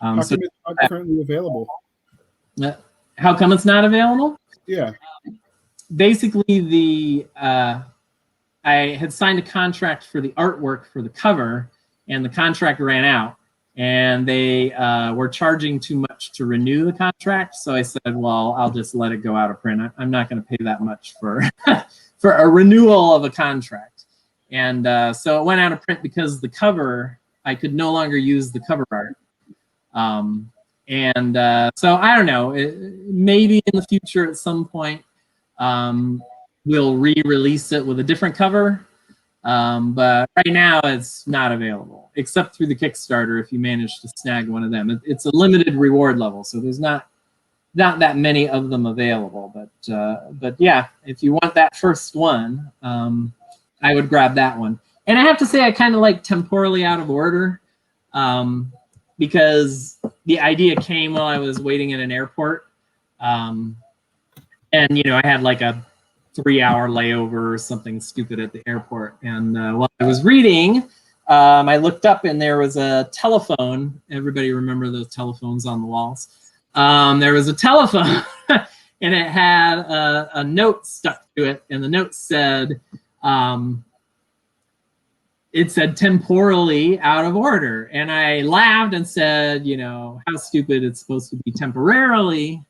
How come it's not currently available? How come it's not available? Yeah. Basically, I had signed a contract for the artwork for the cover, and the contract ran out, and they were charging too much to renew the contract. So I said, well, I'll just let it go out of print. I'm not going to pay that much for for a renewal of a contract. And so it went out of print because the cover, I could no longer use the cover art. So I don't know, maybe in the future at some point, we'll re-release it with a different cover, but right now it's not available except through the Kickstarter if you manage to snag one of them. It's a limited reward level, so there's not that many of them available, but yeah, if you want that first one, I would grab that one. And I have to say I kind of like Temporally Out of Order, because the idea came while I was waiting at an airport. And, you know, I had like a 3-hour layover or something stupid at the airport. And while I was reading, I looked up and there was a telephone. Everybody remember those telephones on the walls? There was a telephone and it had a note stuck to it. And the note said, temporally out of order. And I laughed and said, you know, how stupid, it's supposed to be temporarily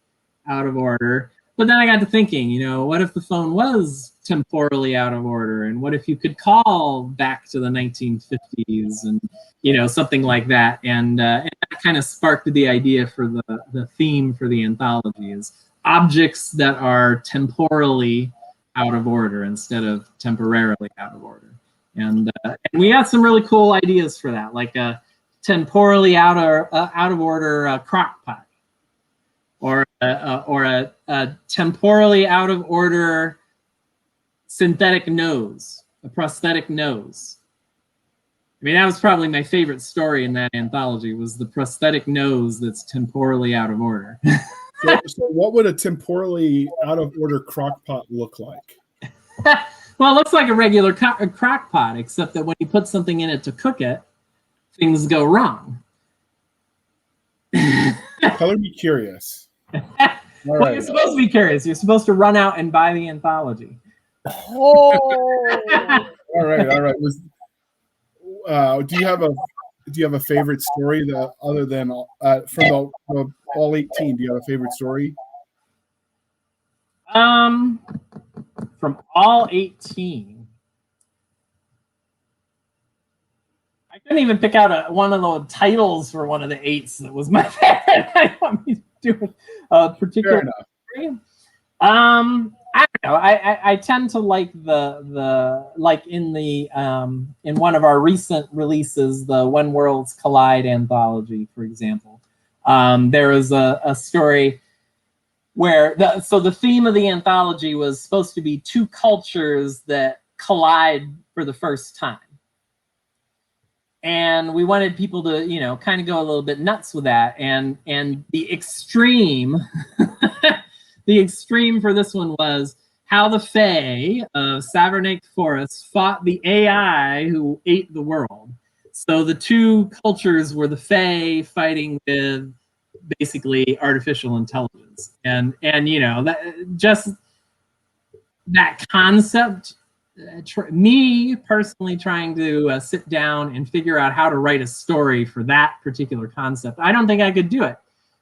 out of order. But then I got to thinking, you know, what if the phone was temporally out of order? And what if you could call back to the 1950s and, you know, something like that? And that kind of sparked the idea for the theme for the anthology is objects that are temporally out of order instead of temporarily out of order. And we got some really cool ideas for that, like a temporally out of order crock pot, or a temporally out of order synthetic nose, a prosthetic nose. I mean, that was probably my favorite story in that anthology, was the prosthetic nose that's temporally out of order. So what would a temporally out of order crock pot look like? Well, it looks like a regular crock pot, except that when you put something in it to cook it, things go wrong. Color me curious. All Well, right. you're supposed to be curious. You're supposed to run out and buy the anthology. Oh. All right. Do you have a favorite story that other than from all 18? Do you have a favorite story? From all 18, I couldn't even pick out one of the titles for one of the 8s that was my favorite. I want me to do a particular story. I don't know. I tend to like the like in the in one of our recent releases, the When Worlds Collide anthology, for example. There was a story where the theme of the anthology was supposed to be two cultures that collide for the first time. And we wanted people to, you know, kind of go a little bit nuts with that. And the extreme, the extreme for this one was how the Fae of Savernake Forest fought the AI who ate the world. So the two cultures were the Fae fighting with basically artificial intelligence, and you know, that just that concept. Me personally trying to sit down and figure out how to write a story for that particular concept, I don't think I could do it,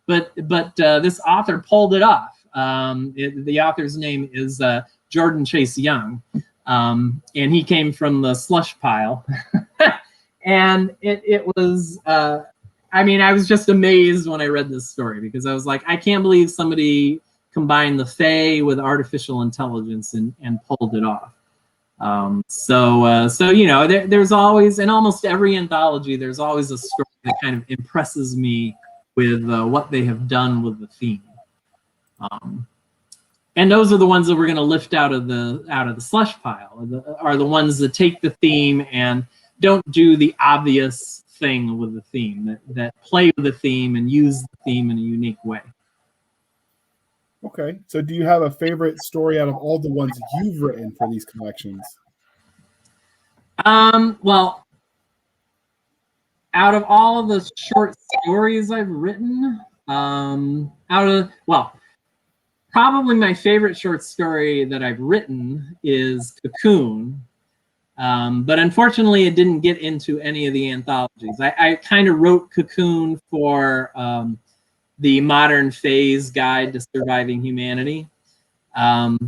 but this author pulled it off. The author's name is Jordan Chase Young, and he came from the slush pile. And it was I mean, I was just amazed when I read this story, because I was like, I can't believe somebody combined the Fae with artificial intelligence and pulled it off. So you know, there's always, in almost every anthology, there's always a story that kind of impresses me with what they have done with the theme. And those are the ones that we're going to lift out of the slush pile, are the ones that take the theme and don't do the obvious thing with the theme, that play with the theme and use the theme in a unique way. Okay, so do you have a favorite story out of all the ones you've written for these collections? Well, out of all of the short stories I've written, probably my favorite short story that I've written is Cocoon. But unfortunately, it didn't get into any of the anthologies. I kind of wrote Cocoon for the Modern Phase Guide to Surviving Humanity. But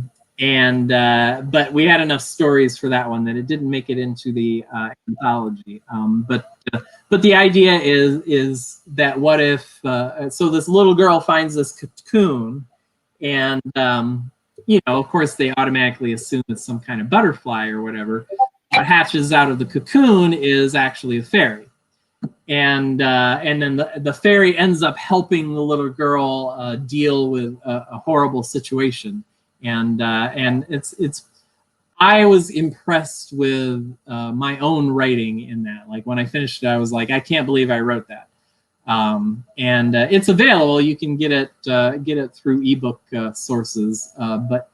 we had enough stories for that one that it didn't make it into the anthology. But the idea is that what if, so this little girl finds this cocoon, and you know, of course, they automatically assume it's some kind of butterfly or whatever. What hatches out of the cocoon is actually a fairy. And then the fairy ends up helping the little girl deal with a horrible situation. And it's I was impressed with my own writing in that. Like, when I finished it, I was like, I can't believe I wrote that. It's available. You can get it through ebook sources. But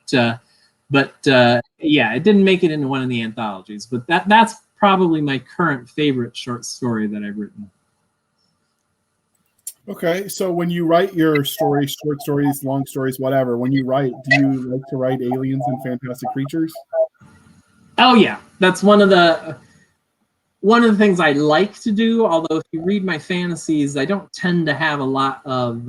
yeah, it didn't make it into one of the anthologies. But that's probably my current favorite short story that I've written. Okay, so when you write your stories, short stories, long stories, whatever, when you write, do you like to write aliens and fantastic creatures? Oh yeah, that's one of the things I like to do. Although if you read my fantasies, I don't tend to have a lot of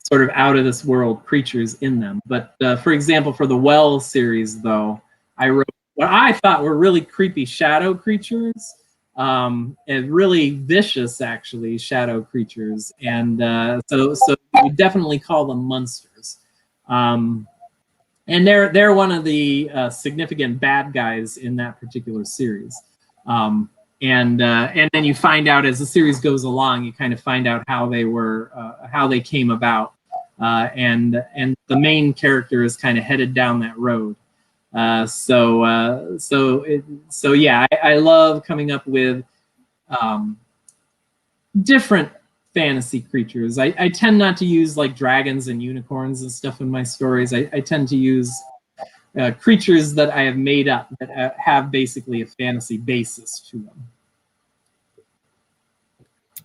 sort of out of this world creatures in them. But for example, for the Well series, though, I wrote what I thought were really creepy shadow creatures. And really vicious, actually, shadow creatures, and so we definitely call them monsters. And they're one of the significant bad guys in that particular series. And then you find out as the series goes along, you kind of find out how they came about, and the main character is kind of headed down that road. So yeah, I love coming up with different fantasy creatures. I tend not to use like dragons and unicorns and stuff in my stories. I tend to use creatures that I have made up that have basically a fantasy basis to them.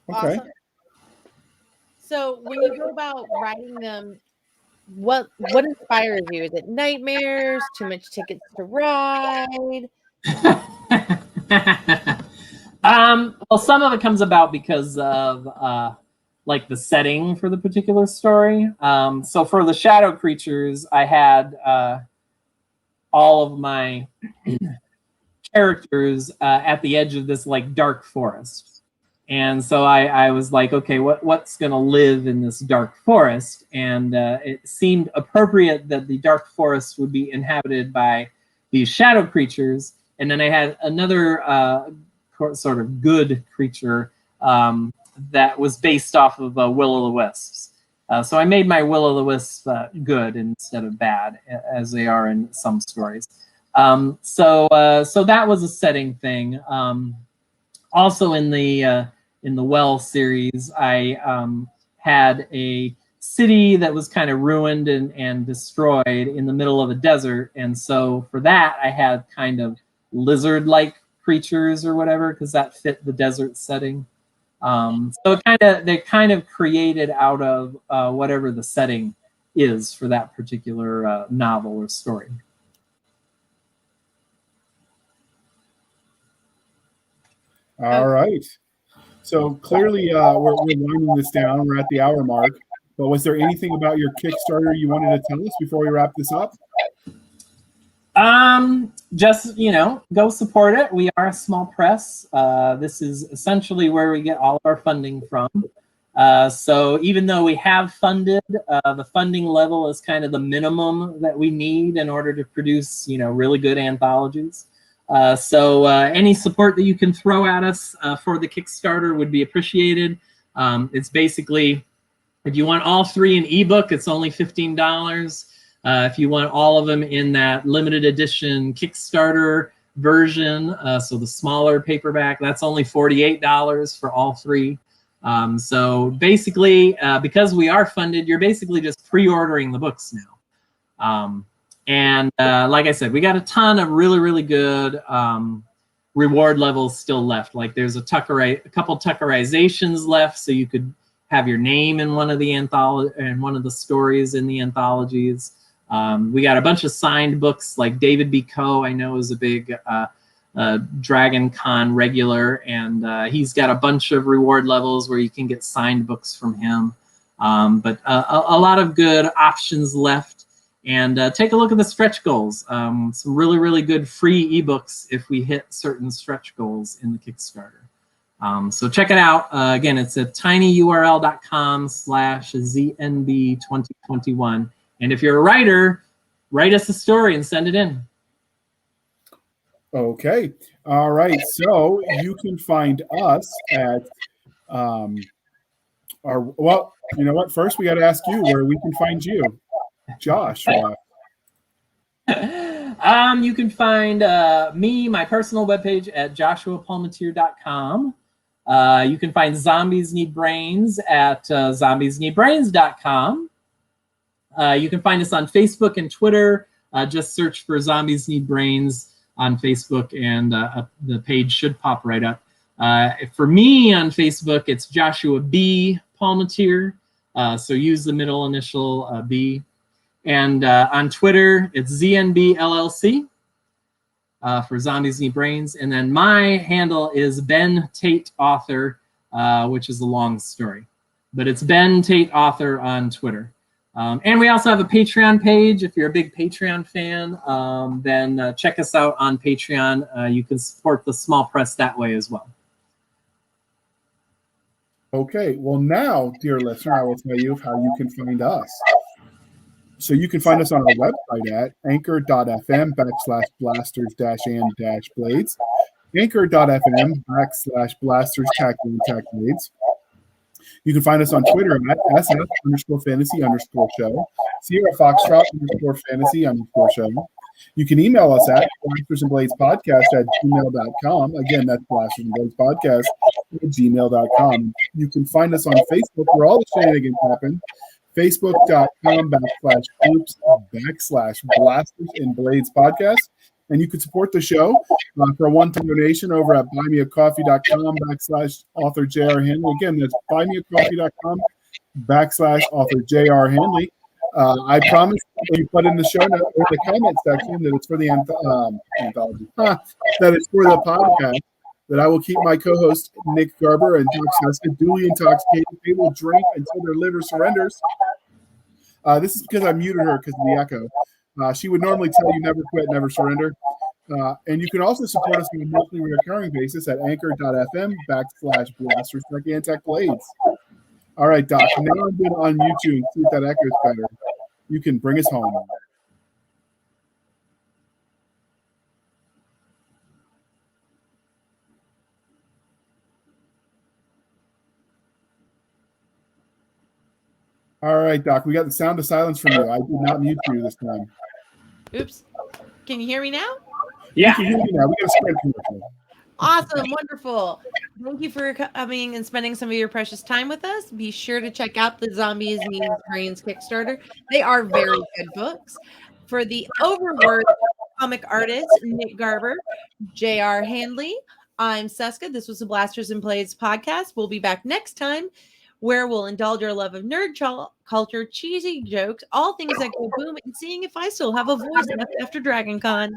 Okay. Awesome. So when you go about writing them, what inspires you? Is it nightmares? Too much tickets to ride? Well, some of it comes about because of like the setting for the particular story. So for the shadow creatures, I had all of my characters at the edge of this like dark forest. And so I was like, okay, what's going to live in this dark forest? And it seemed appropriate that the dark forest would be inhabited by these shadow creatures. And then I had another sort of good creature that was based off of will-o'-the-wisps. So I made my will-o'-the-wisp good instead of bad, as they are in some stories. So that was a setting thing. Also in the Well series, I had a city that was kind of ruined and destroyed in the middle of a desert, and so for that I had kind of lizard-like creatures or whatever because that fit the desert setting. So they kind of created out of whatever the setting is for that particular novel or story. All right. So clearly, we're winding this down. We're at the hour mark. But was there anything about your Kickstarter you wanted to tell us before we wrap this up? Just, go support it. We are a small press. This is essentially where we get all of our funding from. So even though we have funded, the funding level is kind of the minimum that we need in order to produce, really good anthologies. So any support that you can throw at us for the Kickstarter would be appreciated. It's basically, if you want all 3 in ebook, it's only $15. If you want all of them in that limited edition Kickstarter version, so the smaller paperback, that's only $48 for all 3. So basically, because we are funded, you're basically just pre-ordering the books now. And like I said, we got a ton of really, really good reward levels still left. Like there's a couple Tuckerizations left, so you could have your name in one of the stories in the anthologies. We got a bunch of signed books, like David B. Coe, I know, is a big Dragon Con regular, and he's got a bunch of reward levels where you can get signed books from him. But a lot of good options left. And take a look at the stretch goals. Some really, really good free ebooks if we hit certain stretch goals in the Kickstarter. So check it out. Again, it's at tinyurl.com/ZNB2021. And if you're a writer, write us a story and send it in. Okay. All right. So you can find us at well, you know what? First, we got to ask you where we can find you. Josh. You can find me, my personal webpage at joshuapalmatier.com. You can find Zombies Need Brains at zombiesneedbrains.com. You can find us on Facebook and Twitter. Just search for Zombies Need Brains on Facebook, and the page should pop right up. For me on Facebook, it's Joshua B. Palmatier. So use the middle initial B. And on Twitter, it's ZNB LLC for Zombies Need Brains. And then my handle is Ben Tate Author, which is a long story. But it's Ben Tate Author on Twitter. And we also have a Patreon page. If you're a big Patreon fan, then check us out on Patreon. You can support the small press that way as well. Okay. Well, now, dear listener, I will tell you how you can find us. So you can find us on our website at anchor.fm/blasters-and-blades, anchor.fm/blasters-tackling-blades. You can find us on Twitter at SF_fantasy_show, Sierra Foxtrot _fantasy_show. You can email us at blastersandbladespodcast@gmail.com. Again, that's blastersandbladespodcast@gmail.com. You can find us on Facebook where all the shenanigans happen. Facebook.com/groups/Blasters and Blades Podcast. And you can support the show for a one-time donation over at buymeacoffee.com/author J.R. Handley. Again, that's buymeacoffee.com/author J.R. Handley. I promise when you put in the show note or the comment section that it's for the anthology, that it's for the podcast, that I will keep my co-host Nick Garber and Doc Cisca duly intoxicated. They will drink until their liver surrenders. This is because I muted her because of the echo. She would normally tell you never quit, never surrender. And you can also support us on a monthly recurring basis at anchor.fm/blasters-blades. All right, Doc. Now I'm going to unmute you and see if that echoes better. You can bring us home. All right, Doc. We got the sound of silence from you. I did not mute you this time. Oops. Can you hear me now? Yeah. You can hear me now. We got a spread commercial. Awesome. Wonderful. Thank you for coming and spending some of your precious time with us. Be sure to check out the Zombies Means Brains Kickstarter. They are very good books. For the overworked comic artist, Nick Garber, J.R. Handley, I'm Cisca. This was the Blasters and Blades podcast. We'll be back next time where we'll indulge our love of nerd culture, cheesy jokes, all things that go boom, and seeing if I still have a voice after Dragon Con.